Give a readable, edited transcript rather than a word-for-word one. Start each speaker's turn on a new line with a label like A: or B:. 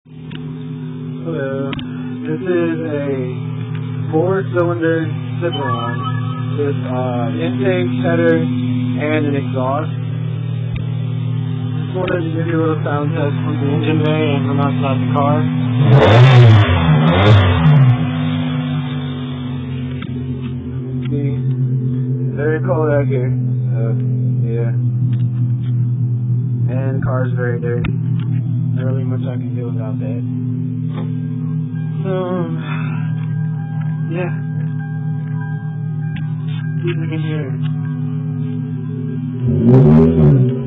A: Hello. This is a 4-cylinder Tiburon with intake, header, and an exhaust. Just wanted to give you a little sound test from the engine bay and from outside the car. It's very cold out here, so yeah. And the car's very dirty. Not really much I can do about that. So, yeah. See if we can hear it.